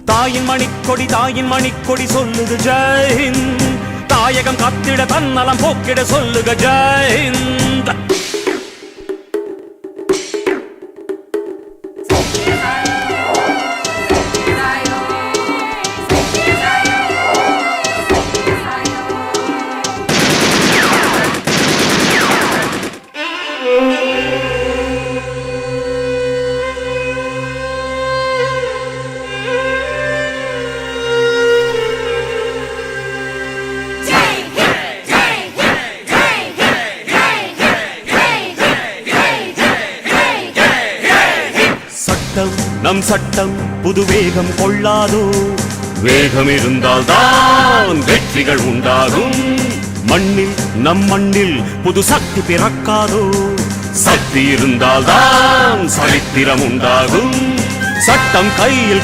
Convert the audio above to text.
தாயின் மணிக்கொடி சொல்லுது ஜெயஹிந்த். தாயகம் காத்திட தன்னலம் போக்கிட சொல்லுக ஜெயஹிந்த். நம் சட்டம் புது வேகம் கொள்ளாதோ, வேகம் இருந்தால் தான் வெற்றிகள் உண்டாகும். நம் மண்ணில் புது சக்தி பிறக்காதோ, சக்தி இருந்தால் தான் சரித்திரம் உண்டாகும். சட்டம் கையில்